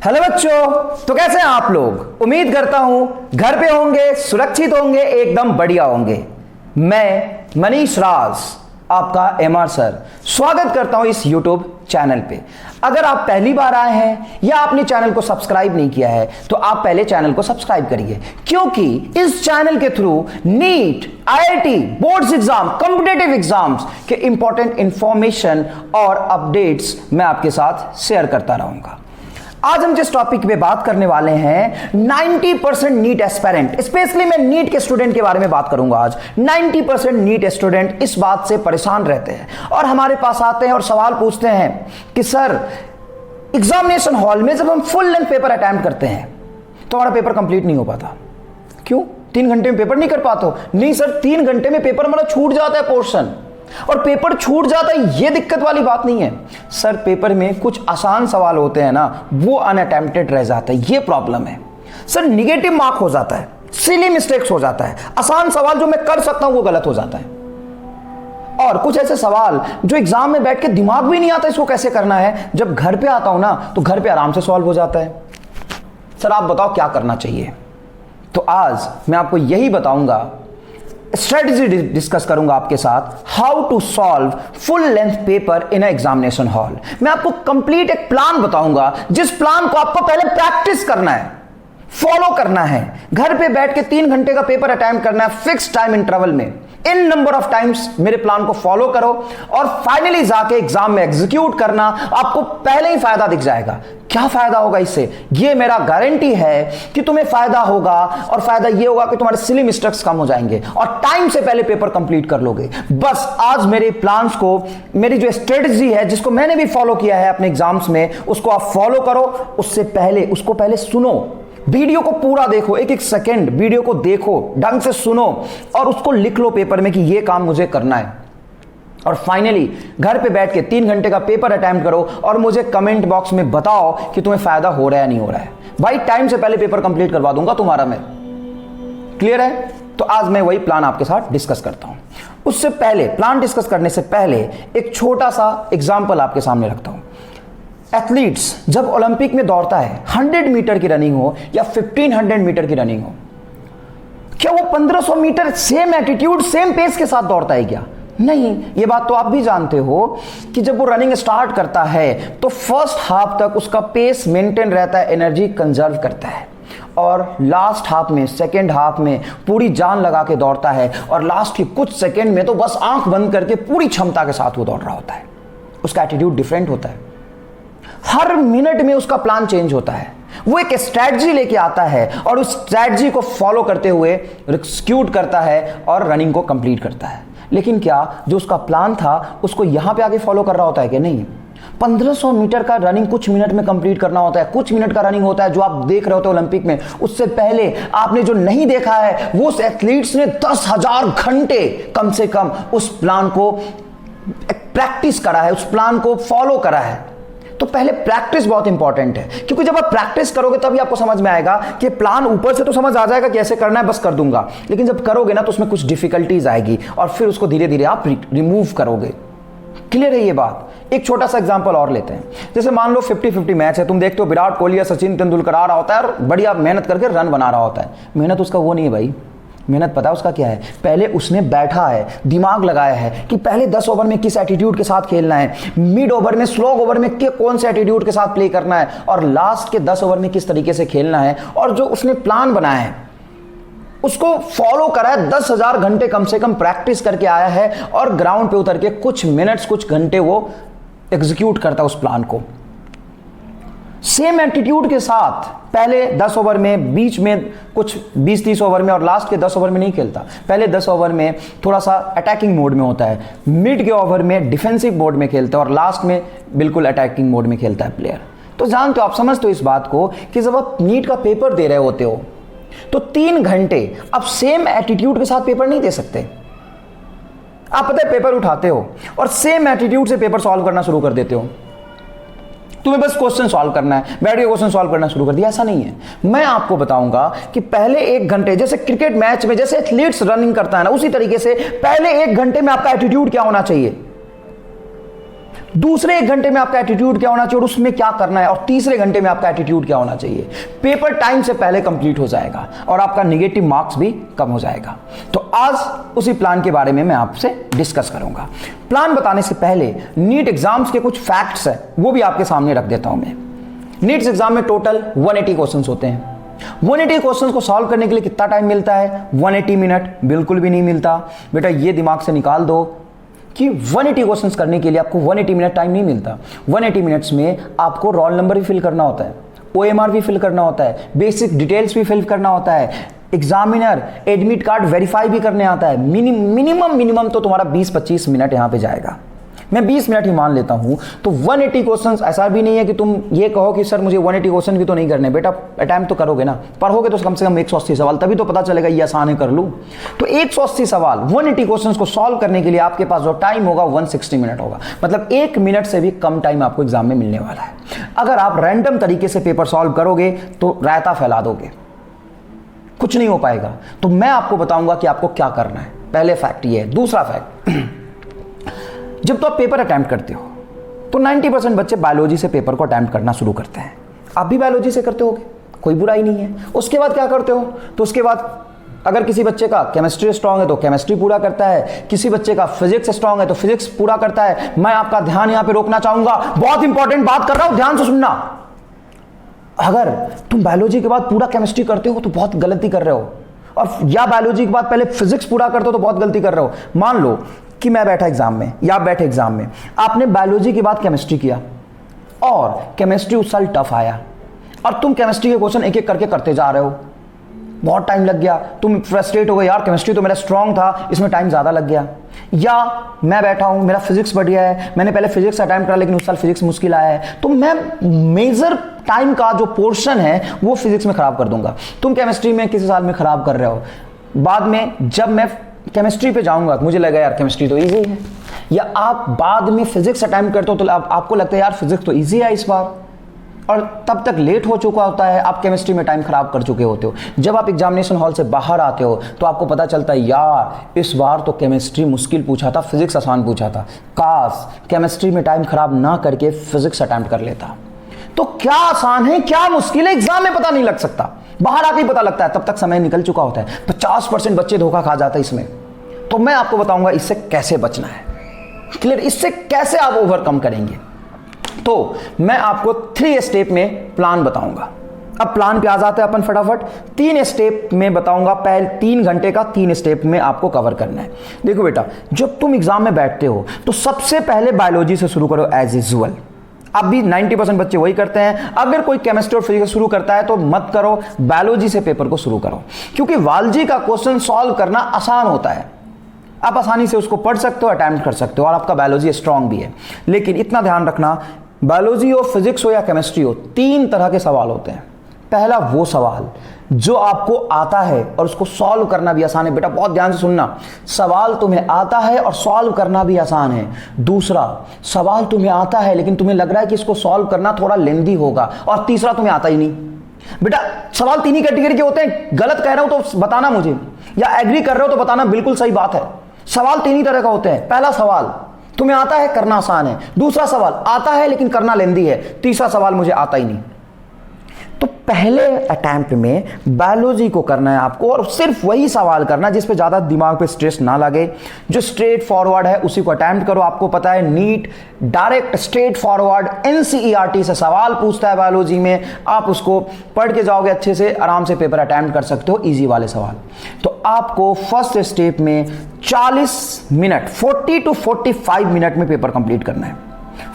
Hello बच्चों, तो कैसे हैं आप लोग। उम्मीद करता हूं घर पे होंगे, सुरक्षित होंगे, एकदम बढ़िया होंगे। मैं मनीष राज, आपका एमआर सर, स्वागत करता हूं इस यूट्यूब चैनल पे। अगर आप पहली बार आए हैं या आपने चैनल को सब्सक्राइब नहीं किया है तो आप पहले चैनल को सब्सक्राइब करिए, क्योंकि इस चैनल के through NEET, IIT, boards exam, competitive exams के इंपॉर्टेंट इंफॉर्मेशन और अपडेट्स मैं आपके साथ शेयर करता रहूंगा। आज हम जिस टॉपिक पे बात करने वाले हैं 90% नीट एस्पिरेंट, स्पेशली मैं नीट के स्टूडेंट के बारे में बात करूंगा। आज 90% नीट स्टूडेंट इस बात से परेशान रहते हैं और हमारे पास आते हैं और सवाल पूछते हैं कि सर, एग्जामिनेशन हॉल में जब हम फुल लेंथ पेपर अटेम्प्ट करते हैं तो हमारा पेपर कंप्लीट नहीं हो पाता। क्यों? 3 घंटे में पेपर नहीं कर पाते हो? नहीं सर, 3 घंटे में पेपर हमारा छूट जाता है पोर्शन, और पेपर छूट जाता है ये दिक्कत वाली बात नहीं है सर। पेपर में कुछ आसान सवाल होते हैं ना, वो अनअटेम्प्टेड रह जाता है, ये प्रॉब्लम है सर। निगेटिव मार्क हो जाता है, सिली मिस्टेक्स हो जाता है, आसान सवाल जो मैं कर सकता हूं वो गलत हो जाता है। और कुछ ऐसे सवाल जो एग्जाम में बैठ के दिमाग भी नहीं आता इसको कैसे करना है, जब घर पे आता हूं ना तो घर पे आराम से सॉल्व हो जाता है। सर आप बताओ क्या करना चाहिए? तो आज मैं आपको यही बताऊंगा, स्ट्रेटजी डिस्कस करूंगा आपके साथ, how to solve full length paper in examination hall. मैं आपको कंप्लीट एक प्लान बताऊंगा, जिस प्लान को आपको पहले प्रैक्टिस करना है, फॉलो करना है। घर पे बैठ के 3 घंटे का पेपर अटेम्प्ट करना है फिक्स टाइम इंटरवल में। इन नंबर ऑफ टाइम्स मेरे प्लान को फॉलो करो और फाइनली जाके एग्जाम में एग्जीक्यूट करना, आपको पहले ही फायदा दिख जाएगा। क्या फायदा होगा इससे? ये मेरा गारंटी है कि तुम्हें फायदा होगा, और फायदा ये होगा कि तुम्हारे सिली मिस्टेक्स कम हो जाएंगे और टाइम से पहले पेपर कंप्लीट कर लोगे। बस आज मेरे प्लान्स को, मेरी जो स्ट्रेटजी है जिसको मैंने भी फॉलो किया है अपने एग्जाम्स में, उसको आप फॉलो करो। उससे पहले उसको पहले सुनो, वीडियो को पूरा देखो, एक एक सेकंड वीडियो को देखो, ढंग से सुनो और उसको लिख लो पेपर में कि ये काम मुझे करना है। और फाइनली घर पे बैठ के 3 घंटे का पेपर अटेम्प्ट करो और मुझे कमेंट बॉक्स में बताओ कि तुम्हें फायदा हो रहा है नहीं हो रहा है। भाई टाइम से पहले पेपर कंप्लीट करवा दूंगा तुम्हारा मैं। क्लियर है? तो आज मैं वही प्लान आपके साथ डिस्कस करता हूं। उससे पहले, प्लान डिस्कस करने से पहले एक छोटा सा एग्जाम्पल आपके सामने रखता हूं। एथलीट्स जब ओलंपिक में दौड़ता है, 100 मीटर की रनिंग हो या 1500 मीटर की रनिंग हो, क्या वो 1500 metre same attitude, same pace के साथ दौड़ता है क्या? नहीं। ये बात तो आप भी जानते हो कि जब वो रनिंग स्टार्ट करता है तो फर्स्ट हाफ तक उसका पेस मेंटेन रहता है, एनर्जी कंजर्व करता है, और लास्ट हाफ में, सेकेंड हाफ में पूरी जान लगा के दौड़ता है, और लास्ट के कुछ सेकेंड में तो बस आंख बंद करके पूरी क्षमता के साथ वो दौड़ रहा होता है। उसका एटीट्यूड डिफरेंट होता है, हर मिनट में उसका प्लान चेंज होता है। वो एक स्ट्रैटेजी लेके आता है और उस स्ट्रैटेजी को फॉलो करते हुए एग्जीक्यूट करता है और रनिंग को कंप्लीट करता है। लेकिन क्या जो उसका प्लान था उसको यहां पे आगे फॉलो कर रहा होता है कि नहीं? 1500 मीटर का रनिंग कुछ मिनट में कंप्लीट करना होता है, कुछ मिनट का रनिंग होता है जो आप देख रहे होते हो ओलंपिक में। उससे पहले आपने जो नहीं देखा है, वो उस एथलीट्स ने 10,000 घंटे कम से कम उस प्लान को प्रैक्टिस करा है, उस प्लान को फॉलो करा है। तो पहले प्रैक्टिस बहुत इंपॉर्टेंट है, क्योंकि जब आप प्रैक्टिस करोगे तभी आपको समझ में आएगा कि प्लान ऊपर से तो समझ आ जाएगा कैसे करना है, बस कर दूंगा, लेकिन जब करोगे ना तो उसमें कुछ डिफिकल्टीज आएगी और फिर उसको धीरे धीरे आप रिमूव करोगे। क्लियर है ये बात? एक छोटा सा एग्जांपल और लेते हैं। जैसे मान लो 50-50 मैच है, तुम देखते हो विराट कोहली या सचिन तेंदुलकर आ रहा होता है और बढ़िया मेहनत करके रन बना रहा होता है। मेहनत उसका वो नहीं है भाई, मेहनत पता है उसका क्या है? पहले उसने बैठा है, दिमाग लगाया है कि पहले 10 ओवर में किस एटीट्यूड के साथ खेलना है, मिड ओवर में, स्लो ओवर में कौन से एटीट्यूड के साथ प्ले करना है, और लास्ट के 10 ओवर में किस तरीके से खेलना है। और जो उसने प्लान बनाया है उसको फॉलो करा है, 10,000 घंटे कम से कम प्रैक्टिस करके आया है, और ग्राउंड पे उतर के कुछ मिनट्स, कुछ घंटे वो एग्जीक्यूट करता है उस प्लान को। सेम एटीट्यूड के साथ पहले 10 ओवर में, बीच में कुछ 20-30 ओवर में, और लास्ट के 10 ओवर में नहीं खेलता। पहले 10 ओवर में थोड़ा सा अटैकिंग मोड में होता है, मिड के ओवर में डिफेंसिव मोड में खेलता है, और लास्ट में बिल्कुल अटैकिंग मोड में खेलता है प्लेयर। तो जानते हो, आप समझते हो इस बात को कि जब आप नीट का पेपर दे रहे होते हो तो 3 घंटे आप सेम एटीट्यूड के साथ पेपर नहीं दे सकते। आप पता है पेपर उठाते हो और सेम एटीट्यूड से पेपर सॉल्व करना शुरू कर देते हो। तुम्हें बस क्वेश्चन सॉल्व करना है, बैठ के क्वेश्चन सॉल्व करना शुरू कर दिया। ऐसा नहीं है। मैं आपको बताऊंगा कि पहले 1 घंटे, जैसे क्रिकेट मैच में जैसे एथलीट्स रनिंग करता है ना, उसी तरीके से पहले 1 घंटे में आपका एटीट्यूड क्या होना चाहिए। दूसरे 1 घंटे में आपका एटीट्यूड क्या होना चाहिए और उसमें क्या करना है, और तीसरे घंटे में आपका एटीट्यूड क्या होना चाहिए। पेपर टाइम से पहले कंप्लीट हो जाएगा और आपका नेगेटिव मार्क्स भी कम हो जाएगा। तो आज उसी प्लान के बारे में मैं आपसे डिस्कस करूंगा। प्लान बताने से पहले नीट एग्जाम्स के कुछ फैक्ट्स हैं वो भी आपके सामने रख देता हूं मैं। नीट एग्जाम में टोटल 180 क्वेश्चंस होते हैं। 180 क्वेश्चंस को सॉल्व करने के लिए कितना टाइम मिलता है? 180 मिनट। बिल्कुल भी नहीं मिलता बेटा, ये दिमाग से निकाल दो कि 180 क्वेश्चंस करने के लिए आपको 180 मिनट टाइम नहीं मिलता। 180 मिनट्स में आपको रोल नंबर भी फिल करना होता है, OMR भी फिल करना होता है, बेसिक डिटेल्स भी फिल करना होता है, एग्जामिनर एडमिट कार्ड वेरीफाई भी करने आता है। मिनिमम तो तुम्हारा 20-25 मिनट यहां पे जाएगा। मैं 20 मिनट ही मान लेता हूं। तो 180 क्वेश्चंस ऐसा भी नहीं है कि तुम ये कहो कि सर मुझे 180 क्वेश्चन भी तो नहीं करने। बेटा अटेम्प्ट तो करोगे ना, पढ़ोगे तो कम से कम 180 सवाल, तभी तो पता चलेगा ये आसान है कर लूं। तो 180 सवाल 180 क्वेश्चंस को सॉल्व करने के लिए आपके पास जो टाइम होगा 160 मिनट होगा। मतलब 1 मिनट से भी कम टाइम आपको एग्जाम में मिलने वाला है। अगर आप रैंडम तरीके से पेपर सॉल्व करोगे तो रायता फैला दोगे, कुछ नहीं हो पाएगा। तो मैं आपको बताऊंगा कि आपको क्या करना है। पहले फैक्ट ये है। दूसरा फैक्ट, जब तो आप पेपर अटेम्प्ट करते हो तो 90% बच्चे बायोलॉजी से पेपर को अटेम्प्ट करना शुरू करते हैं। आप भी बायोलॉजी से करते होगे, कोई बुराई नहीं है। उसके बाद क्या करते हो? तो उसके बाद अगर किसी बच्चे का केमिस्ट्री स्ट्रांग है तो केमिस्ट्री पूरा करता है, किसी बच्चे का फिजिक्स स्ट्रांग है तो फिजिक्स पूरा करता है। मैं आपका ध्यान यहां पे रोकना चाहूंगा, बहुत इंपॉर्टेंट बात कर रहा हूं, ध्यान से सुनना। अगर तुम बायोलॉजी के बाद पूरा केमिस्ट्री करते हो तो बहुत गलती कर रहे हो, और या बायोलॉजी के बाद पहले फिजिक्स पूरा करते हो तो बहुत गलती कर रहे हो। मान लो कि मैं बैठा एग्जाम में या आप बैठे एग्जाम में, आपने बायोलॉजी के बाद केमिस्ट्री किया और केमिस्ट्री उस साल टफ आया और तुम केमिस्ट्री के क्वेश्चन एक एक करके करते जा रहे हो, बहुत टाइम लग गया, तुम फ्रस्ट्रेट हो गए, यार केमिस्ट्री तो मेरा स्ट्रांग था, इसमें टाइम ज़्यादा लग गया। या मैं बैठा हूँ, मेरा फिजिक्स बढ़िया है, मैंने पहले फिजिक्स अटेम्प्ट करा लेकिन उस साल फिजिक्स मुश्किल आया है, तो मैं मेजर टाइम का जो पोर्शन है वो फिजिक्स में खराब कर दूंगा। तुम केमिस्ट्री में किसी साल में खराब कर रहे हो, बाद में जब मैं केमिस्ट्री पे जाऊंगा मुझे लगा यार केमिस्ट्री तो इजी है, या आप बाद में फिजिक्स अटेम्प्ट करते हो तो आपको लगता है यार फिजिक्स तो इजी है इस बार, और तब तक लेट हो चुका होता है, आप केमिस्ट्री में टाइम खराब कर चुके होते हो। जब आप एग्जामिनेशन हॉल से बाहर आते हो तो आपको पता चलता है यार इस बार तो केमिस्ट्री मुश्किल पूछा था, फिजिक्स आसान पूछा था, काश केमिस्ट्री में टाइम खराब ना करके फिजिक्स अटेम्प्ट कर लेता। तो क्या आसान है क्या मुश्किल है एग्जाम में पता नहीं लग सकता, बाहर आके ही पता लगता है, तब तक समय निकल चुका होता है। 50% बच्चे धोखा खा जाते हैं इसमें। तो मैं आपको बताऊंगा इससे कैसे बचना है, क्लियर, इससे कैसे आप ओवरकम करेंगे। तो मैं आपको 3 स्टेप में प्लान बताऊंगा। अब प्लान पे आ जाते हैं अपन फटाफट। 3 स्टेप में बताऊंगा, पहले 3 घंटे का 3 स्टेप में आपको कवर करना है। देखो बेटा, जब तुम एग्जाम में बैठते हो तो सबसे पहले बायोलॉजी से शुरू करो एज यूजुअल। अब भी 90% बच्चे वही करते हैं। अगर कोई केमिस्ट्री और फिजिक्स शुरू करता है तो मत करो, बायोलॉजी से पेपर को शुरू करो, क्योंकि बायोलॉजी का क्वेश्चन सॉल्व करना आसान होता है। आप आसानी से उसको पढ़ सकते हो, अटेम्प्ट कर सकते हो, और आपका बायोलॉजी स्ट्रांग भी है। लेकिन इतना ध्यान रखना, बायोलॉजी हो, फिजिक्स हो या केमिस्ट्री हो, 3 तरह के सवाल होते हैं। पहला वो सवाल जो आपको आता है और उसको सॉल्व करना भी आसान है। बेटा बहुत ध्यान से सुनना, सवाल तुम्हें आता है और सॉल्व करना भी आसान है। दूसरा, सवाल तुम्हें आता है लेकिन तुम्हें लग रहा है कि इसको सॉल्व करना थोड़ा लेंदी होगा। और तीसरा, तुम्हें आता ही नहीं। बेटा सवाल 3 ही कैटेगरी के होते हैं। गलत कह रहा हूं तो बताना मुझे, या एग्री कर रहे हो तो बताना बिल्कुल सही बात है। सवाल 3 ही तरह का होते हैं। पहला सवाल तुम्हें आता है, करना आसान है। दूसरा सवाल आता है लेकिन करना लेंदी है। तीसरा सवाल मुझे आता ही नहीं। तो पहले अटेम्प्ट में बायोलॉजी को करना है आपको, और सिर्फ वही सवाल करना जिस पे ज़्यादा दिमाग पे स्ट्रेस ना लगे, जो स्ट्रेट फॉरवर्ड है उसी को अटेम्प्ट करो। आपको पता है NEET direct straightforward NCERT से सवाल पूछता है बायोलॉजी में। आप उसको पढ़ के जाओगे अच्छे से, आराम से पेपर अटेम्प्ट कर सकते हो, ईजी वाले सवाल। तो आपको फर्स्ट स्टेप में 40 मिनट 40 to 45 मिनट में पेपर कंप्लीट करना है।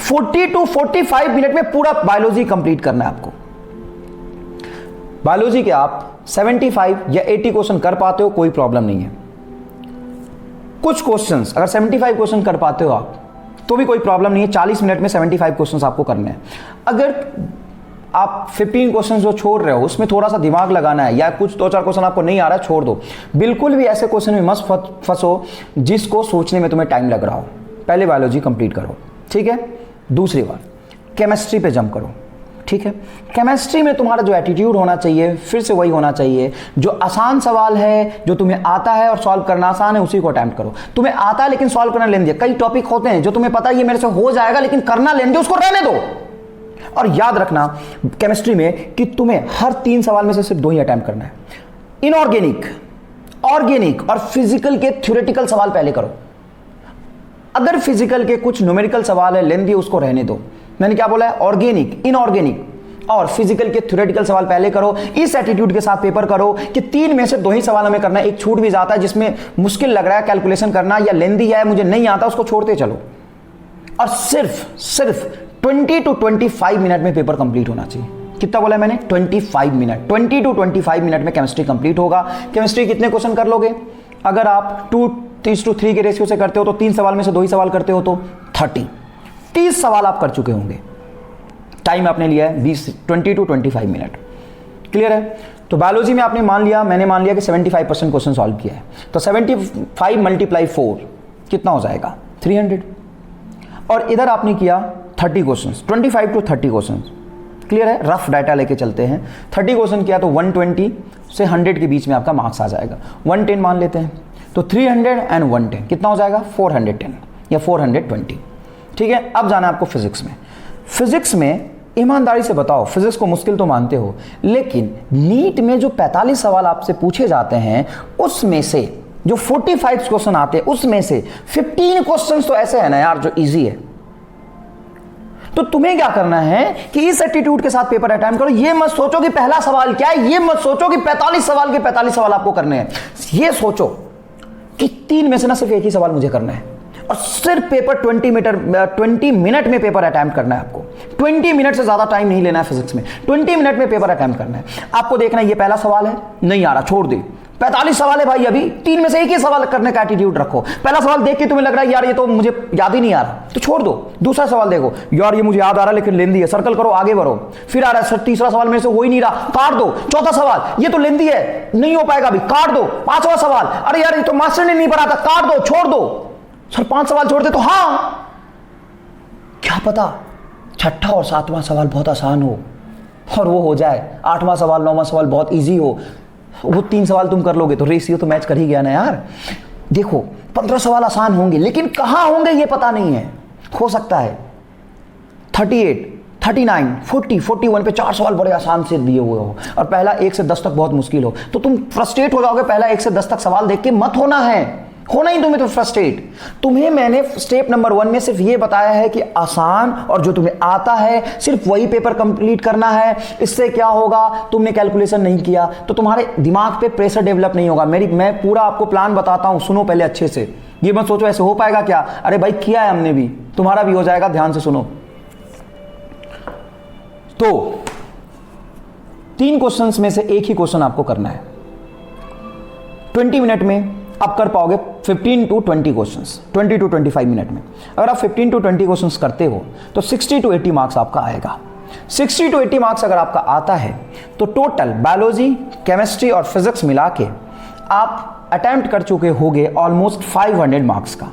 40 to 45 मिनट में पूरा बायोलॉजी कंप्लीट करना है आपको। बायोलॉजी के आप 75 या 80 क्वेश्चन कर पाते हो, कोई प्रॉब्लम नहीं है। कुछ क्वेश्चंस अगर 75 क्वेश्चन कर पाते हो आप तो भी कोई प्रॉब्लम नहीं है। 40 मिनट में 75 क्वेश्चंस आपको करने हैं। अगर आप 15 क्वेश्चन जो छोड़ रहे हो उसमें थोड़ा सा दिमाग लगाना है, या कुछ 2-4 क्वेश्चन आपको नहीं आ रहा है, छोड़ दो। बिल्कुल भी ऐसे क्वेश्चन में मत फंसो जिसको सोचने में तुम्हें टाइम लग रहा हो। पहले बायोलॉजी कंप्लीट करो, ठीक है। दूसरी बात, केमिस्ट्री पे जंप करो। ठीक है। केमिस्ट्री में तुम्हारा जो एटीट्यूड होना चाहिए फिर से वही होना चाहिए, जो आसान सवाल है, जो तुम्हें आता है और सॉल्व करना आसान है, उसी को अटेम्प्ट करो। तुम्हें आता है लेकिन सॉल्व करना लेंगे, कई टॉपिक होते हैं जो तुम्हें पता है ये मेरे से हो जाएगा लेकिन करना लेंगे, उसको रहने दो। और याद रखना केमिस्ट्री में कि तुम्हें हर 3 सवाल में से सिर्फ 2 ही अटेम्प्ट करना है। इनऑर्गेनिक, ऑर्गेनिक और फिजिकल के थ्योरेटिकल सवाल पहले करो। अगर फिजिकल के कुछ न्यूमेरिकल सवाल है लेंदी, उसको रहने दो। मैंने क्या बोला है? ऑर्गेनिक, इनऑर्गेनिक और फिजिकल के थ्योरेटिकल सवाल पहले करो। इस एटीट्यूड के साथ पेपर करो कि 3 में से 2 ही सवाल हमें करना है। एक छूट भी जाता है जिसमें मुश्किल लग रहा है कैलकुलेशन करना या लेंदी है, मुझे नहीं आता, उसको छोड़ते चलो। और सिर्फ 20 to 25 मिनट में पेपर कंप्लीट होना चाहिए। कितना बोला मैंने? 25 मिनट। 20 to 25 मिनट में केमिस्ट्री कंप्लीट होगा। केमिस्ट्री कितने क्वेश्चन कर लोगे? अगर आप 2:3 के रेशियो से करते हो तो 3 सवाल में से 2 ही सवाल करते हो तो 30 सवाल आप कर चुके होंगे। टाइम आपने लिया है 20 to 25 मिनट। क्लियर है? तो बायोलॉजी में आपने मान लिया, मैंने मान लिया कि 75% क्वेश्चन सॉल्व किया है, तो 75 × 4 कितना हो जाएगा? 300। और इधर आपने किया 30 क्वेश्चन, 25 to 30 क्वेश्चन। क्लियर है? रफ डाटा लेके चलते हैं। 30 क्वेश्चन किया तो 120 से 100 के बीच में आपका मार्क्स आ जाएगा। 110 मान लेते हैं, तो 300 and 110 कितना हो जाएगा? 410 या 420। ठीक है। अब जाना है आपको फिजिक्स में। फिजिक्स में ईमानदारी से बताओ, फिजिक्स को मुश्किल तो मानते हो, लेकिन नीट में जो 45 सवाल आपसे पूछे जाते हैं उसमें से जो 45 क्वेश्चन आते हैं उसमें से 15 क्वेश्चन तो ऐसे है ना यार जो इजी है। तो तुम्हें क्या करना है कि इस एटीट्यूड के साथ पेपर अटेम्प्ट करो। ये मत सोचो कि पहला सवाल क्या है, ये मत सोचो कि 45 सवाल के 45 सवाल आपको करने हैं। ये सोचो कि 3 में से ना सिर्फ एक ही सवाल मुझे करना है और सिर्फ पेपर 20 मिनट में पेपर अटेम्प्ट करना है आपको। 20 मिनट से ज्यादा टाइम नहीं लेना है फिजिक्स में, 20 मिनट में पेपर अटेम्प्ट करना है। आपको देखना है ये पहला सवाल है, नहीं आ रहा, छोड़ दे। 45 सवाल है भाई, अभी 3 में से एक ही सवाल करने का एटीट्यूड रखो। पहला सवाल देख के तुम्हें लग रहा है यार ये तो मुझे याद ही नहीं आ रहा, तो छोड़ दो। दूसरा सवाल देखो, यार ये मुझे याद आ रहा है लेकिन लेंदी है, सर्कल करो, आगे बढ़ो। फिर आ रहा है तीसरा सवाल मेरे से हो ही नहीं रहा, काट दो। चौथा सवाल, ये तो लेंदी है, नहीं हो पाएगा अभी, काट दो। 5वां सवाल, अरे यार ये तो मास्टर ने नहीं पढ़ा था, काट दो, छोड़ दो। सर 5 सवाल छोड़ दे तो हाँ, क्या पता 6ठा और 7वां सवाल बहुत आसान हो और वो हो जाए, 8वां सवाल 9वां सवाल बहुत इजी हो, वो 3 सवाल तुम कर लोगे तो रेशियो तो मैच कर ही गया ना यार। देखो 15 सवाल आसान होंगे लेकिन कहां होंगे ये पता नहीं है। हो सकता है 38, 39, 40, 41 पे 4 सवाल बड़े आसान से दिए हुए हो और पहला 1 से 10 तक बहुत मुश्किल हो, तो तुम फ्रस्ट्रेट हो जाओगे। पहला 1 से 10 तक सवाल देख के मत होना है, होना ही तुम्हें तो फ्रस्ट्रेट। तुम्हें मैंने स्टेप नंबर 1 में सिर्फ ये बताया है कि आसान और जो तुम्हें आता है सिर्फ वही पेपर कंप्लीट करना है। इससे क्या होगा, तुमने कैलकुलेशन नहीं किया तो तुम्हारे दिमाग पे प्रेशर डेवलप नहीं होगा। मैं पूरा आपको प्लान बताता हूं, सुनो पहले अच्छे से। ये मत सोचो ऐसे हो पाएगा क्या, अरे भाई किया है हमने भी, तुम्हारा भी हो जाएगा। ध्यान से सुनो। तो 3 क्वेश्चंस में से एक ही क्वेश्चन आपको करना है। 20 मिनट में आप कर पाओगे 15 to 20 क्वेश्चंस, 20 to 25 मिनट में। अगर आप 15 to 20 क्वेश्चंस करते हो तो 60 to 80 मार्क्स आपका आएगा। 60 to 80 मार्क्स अगर आपका आता है तो टोटल बायोलॉजी, केमिस्ट्री और फिजिक्स मिला के आप अटेम्प्ट कर चुके होगे ऑलमोस्ट 500 मार्क्स का,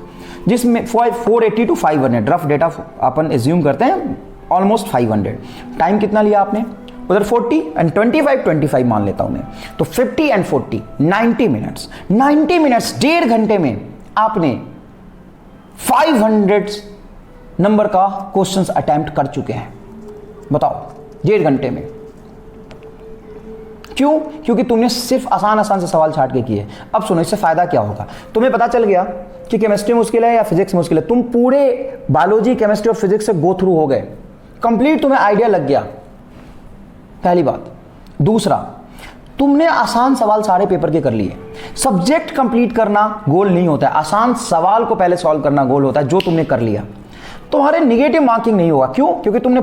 जिसमें 480 to 500 rough data upon assume करते हैं, ऑलमोस्ट 500। टाइम कितना लिया आपने? उधर 40 and 25 मान लेता हूं मैं, तो 50 and 40 90 मिनट्स। 90 मिनट्स, 1.5 घंटे में आपने 500 नंबर का क्वेश्चंस अटेम्प्ट कर चुके हैं। बताओ 1.5 घंटे में। क्यों? क्योंकि तुमने सिर्फ आसान से सवाल छाट के किए। अब सुनो, इससे फायदा क्या होगा। तुम्हें पता चल गया कि केमिस्ट्री मुश्किल है या फिजिक्स मुश्किल है। तुम पूरे बायोलॉजी, केमिस्ट्री और फिजिक्स से गो थ्रू हो गए, कंप्लीट तुम्हें आइडिया लग गया, पहली बात। दूसरा, तुमने आसान सवाल सारे पेपर के कर लिए। सब्जेक्ट कंप्लीट करना गोल नहीं होता है, आसान सवाल को पहले सॉल्व करना गोल होता है। जो तुमने कर लिया, तुम्हारे निगेटिव मार्किंग नहीं होगा। क्यों? क्योंकि तुमने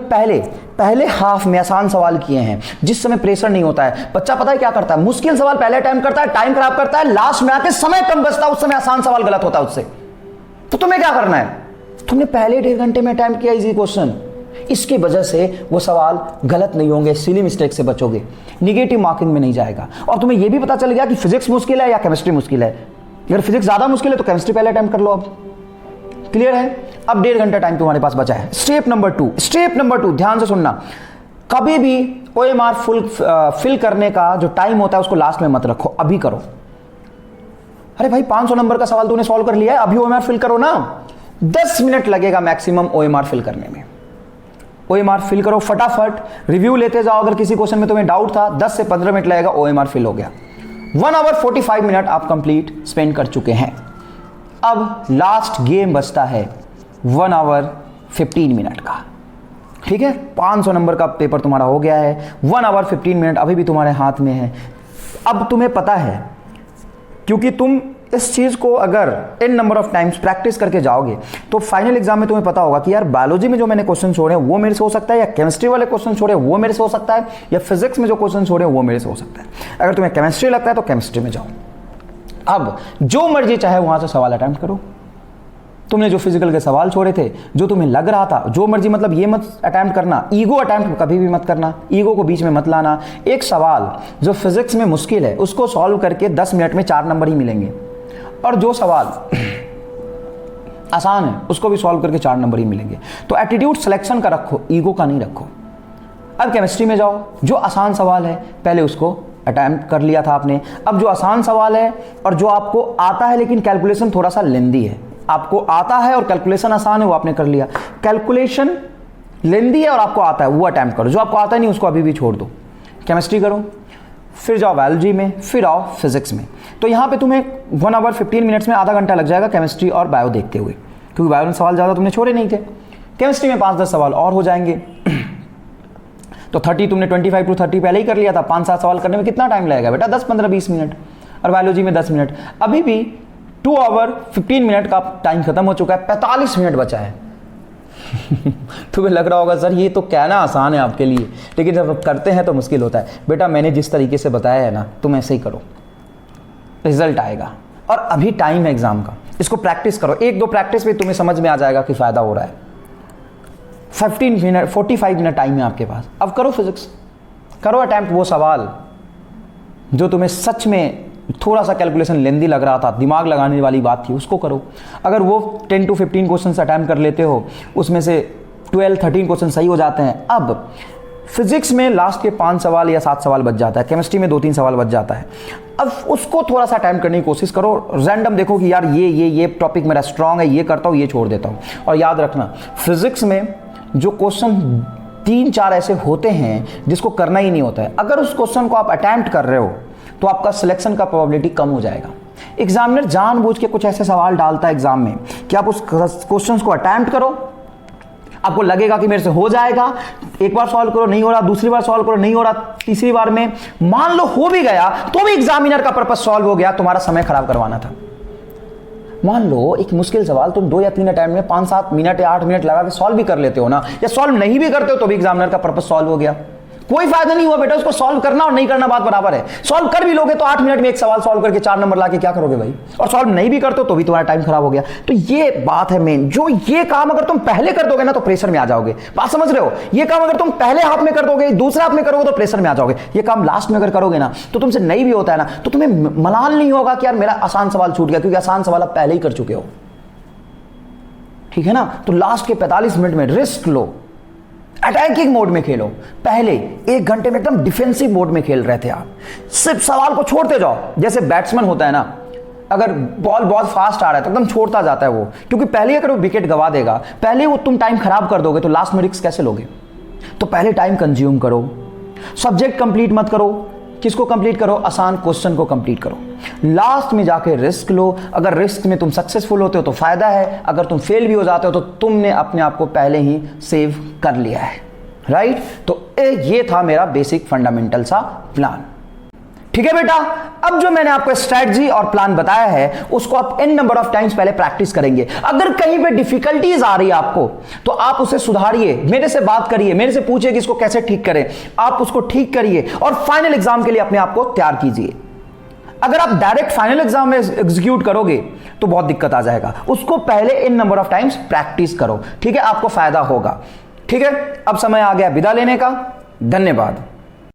पहले हाफ में आसान सवाल किए हैं, जिस समय प्रेशर नहीं होता है। बच्चा पता है क्या करता है, मुश्किल सवाल पहले अटेम्प्ट करता है, टाइम खराब करता है, लास्ट में आके समय कम बचता है, उस समय आसान सवाल गलत होता है उससे। तो तुम्हें क्या करना है, तुमने पहले 1.5 घंटे में अटेम्प्ट किया इजी क्वेश्चन, इसकी वजह से वो सवाल गलत नहीं होंगे, सिली मिस्टेक से बचोगे, निगेटिव मार्किंग में नहीं जाएगा। और तुम्हें यह भी पता चल गया कि फिजिक्स मुश्किल है या केमिस्ट्री मुश्किल है। अगर फिजिक्स ज्यादा मुश्किल है तो केमिस्ट्री पहले अटेम्प्ट कर लो। अब क्लियर है? अब 1.5 घंटा टाइम तुम्हारे पास बचा है। स्टेप नंबर 2 ध्यान से सुनना। कभी भी OMR फिल करने का जो टाइम होता है उसको लास्ट में मत रखो, अभी करो। अरे भाई 500 नंबर का सवाल तूने सॉल्व कर लिया है, अभी OMR फिल करो ना। 10 मिनट लगेगा मैक्सिमम OMR फिल करने में। OMR फिल करो फटाफट, रिव्यू लेते जाओ। अगर किसी क्वेश्चन में तुम्हें डाउट था 10 से 15 मिनट लगेगा, OMR फिल हो गया। 1 आवर 45 मिनट आप कंप्लीट स्पेंड कर चुके हैं। अब लास्ट गेम बचता है 1 आवर 15 मिनट का। ठीक है, 500 नंबर का पेपर तुम्हारा हो गया है। 1 आवर 15 मिनट अभी भी तुम्हारे हाथ में है। अब तुम्हें पता है, क्योंकि तुम इस चीज को अगर n number of times practice करके जाओगे तो फाइनल एग्जाम में तुम्हें पता होगा कि यार बायोलॉजी में जो मैंने क्वेश्चन छोड़े वो मेरे से हो सकता है, या केमिस्ट्री वाले क्वेश्चन छोड़े वो मेरे से हो सकता है, या फिजिक्स में जो क्वेश्चन छोड़े वो मेरे से हो सकता है। अगर तुम्हें केमिस्ट्री लगता है तो केमिस्ट्री में जाओ। अब जो मर्जी चाहे वहां से सवाल अटेम्प्ट करो। तुमने जो फिजिकल के सवाल छोड़े थे, जो तुम्हें लग रहा था, जो मर्जी, मतलब ये मत अटेम्प्ट करना, ईगो अटेम्प्ट कभी भी मत करना, ईगो को बीच में मत लाना। एक सवाल जो फिजिक्स में मुश्किल है उसको सॉल्व करके 10 मिनट में 4 नंबर ही मिलेंगे, और जो सवाल आसान है उसको भी सॉल्व करके 4 नंबर ही मिलेंगे। तो एटीट्यूड सिलेक्शन का रखो, ईगो का नहीं रखो। अब केमिस्ट्री में जाओ, जो आसान सवाल है पहले उसको अटेम्प्ट कर लिया था आपने। अब जो आसान सवाल है और जो आपको आता है लेकिन कैलकुलेशन थोड़ा सा लेंदी है, आपको आता है और कैलकुलेशन आसान है वो आपने कर लिया। कैलकुलेशन लेंदी है और आपको आता है वो अटेम्प्ट करो, जो आपको आता नहीं उसको अभी भी छोड़ दो। केमिस्ट्री करो, फिर जाओ बायोलॉजी में, फिर आओ फिजिक्स में। तो यहाँ पे तुम्हें 1 आवर 15 मिनट्स में आधा घंटा लग जाएगा केमिस्ट्री और बायो देखते हुए, क्योंकि बायो में सवाल ज़्यादा तुमने छोड़े नहीं थे। केमिस्ट्री में 5-10 सवाल और हो जाएंगे। तो 30 तुमने 25 to 30 पहले ही कर लिया था। 5-7 सवाल करने में कितना टाइम लगेगा बेटा? 10-15-20 मिनट। और बायोलॉजी में 10 मिनट। अभी भी 2 आवर 15 मिनट का टाइम खत्म हो चुका है, 45 मिनट बचा है। तुम्हें लग रहा होगा सर ये तो कहना आसान है आपके लिए, लेकिन जब करते हैं तो मुश्किल होता है। बेटा मैंने जिस तरीके से बताया है ना, तुम ऐसे ही करो, रिजल्ट आएगा। और अभी टाइम है एग्जाम का, इसको प्रैक्टिस करो। 1-2 प्रैक्टिस में तुम्हें समझ में आ जाएगा कि फायदा हो रहा है। 45 मिनट टाइम है आपके पास। अब करो फिजिक्स, करो अटेम्प्ट वो सवाल जो तुम्हें सच में थोड़ा सा कैलकुलेशन लेंदी लग रहा था, दिमाग लगाने वाली बात थी, उसको करो। अगर वो 10 to 15 क्वेश्चन अटेम्प्ट कर लेते हो, उसमें से 12-13 क्वेश्चन सही हो जाते हैं। अब फिजिक्स में लास्ट के 5 सवाल या 7 सवाल बच जाता है, केमिस्ट्री में 2-3 सवाल बच जाता है। अब उसको थोड़ा सा अटेम्प्ट करने की कोशिश करो। रैंडम देखो कि यार ये टॉपिक मेरा स्ट्रांग है, ये करता हूँ, ये छोड़ देता हूँ। और याद रखना, फिजिक्स में जो क्वेश्चन 3-4 ऐसे होते हैं जिसको करना ही नहीं होता है, अगर उस क्वेश्चन को आप अटेम्प्ट कर रहे हो तो आपका सिलेक्शन का प्रोबेबिलिटी कम हो जाएगा। एग्जामिनर जानबूझ के कुछ ऐसे सवाल डालता है एग्जाम में कि आप उस क्वेश्चन को अटेम्प्ट करो, आपको लगेगा कि मेरे से हो जाएगा, एक बार सॉल्व करो नहीं हो रहा, दूसरी बार सॉल्व करो नहीं हो रहा, तीसरी बार में मान लो हो भी गया तो भी एग्जामिनर का पर्पस सॉल्व हो गया, तुम्हारा समय खराब करवाना था। मान लो एक मुश्किल सवाल तुम 2 या 3 अटेम्प्ट में 5-7 मिनट या 8 मिनट लगा के सॉल्व भी कर लेते हो ना, या सॉल्व नहीं भी करते हो तो भी एग्जामिनर का पर्पस सॉल्व हो गया। कोई फायदा नहीं हुआ बेटा, उसको सॉल्व करना और नहीं करना बात बराबर है। सॉल्व कर भी लोगे तो 8 मिनट में एक सवाल सॉल्व करके 4 नंबर लाके क्या करोगे भाई? और सॉल्व नहीं भी करते हो तो भी तुम्हारा टाइम खराब हो गया। तो ये बात है मेन, जो ये काम अगर तुम पहले कर दोगे ना तो प्रेशर में आ जाओगे। बात समझ रहे हो? ये काम अगर तुम पहले हाथ में कर दोगे, दूसरे हाथ में करोगे तो प्रेशर में आ जाओगे। ये काम लास्ट में अगर करोगे ना तो तुमसे नहीं भी होता है ना तो तुम्हें मलाल नहीं होगा कि यार मेरा आसान सवाल छूट गया, क्योंकि आसान सवाल आप पहले ही कर चुके हो। ठीक है ना? तो लास्ट के 45 मिनट में रिस्क लो, अटैकिंग मोड में खेलो। पहले 1 घंटे में एकदम डिफेंसिव मोड में खेल रहे थे आप, सिर्फ सवाल को छोड़ते जाओ। जैसे बैट्समैन होता है ना, अगर बॉल बहुत फास्ट आ रहा है तो एकदम छोड़ता जाता है वो, क्योंकि पहले अगर वो विकेट गवा देगा, पहले वो तुम टाइम खराब कर दोगे तो लास्ट में रिस्क कैसे लोगे? तो पहले टाइम कंज्यूम करो, सब्जेक्ट कंप्लीट मत करो। किसको कंप्लीट करो? आसान क्वेश्चन को कंप्लीट करो। लास्ट में जाके रिस्क लो। अगर रिस्क में तुम सक्सेसफुल होते हो तो फायदा है, अगर तुम फेल भी हो जाते हो तो तुमने अपने आप को पहले ही सेव कर लिया है। राइट? तो ये था मेरा बेसिक फंडामेंटल सा प्लान। ठीक है बेटा, अब जो मैंने आपको स्ट्रेटजी और प्लान बताया है उसको आप n नंबर ऑफ टाइम्स पहले प्रैक्टिस करेंगे। अगर कहीं पे डिफिकल्टीज आ रही है आपको तो आप उसे सुधारिए, मेरे से बात करिए, मेरे से पूछिए कि इसको कैसे ठीक करें, आप उसको ठीक करिए और फाइनल एग्जाम के लिए अपने आप को तैयार कीजिए। अगर आप डायरेक्ट फाइनल एग्जाम में एग्जीक्यूट करोगे तो बहुत दिक्कत आ जाएगा। उसको पहले n number of times practice करो। ठीक है? आपको फायदा होगा। ठीक है? अब समय आ गया विदा लेने का। धन्यवाद।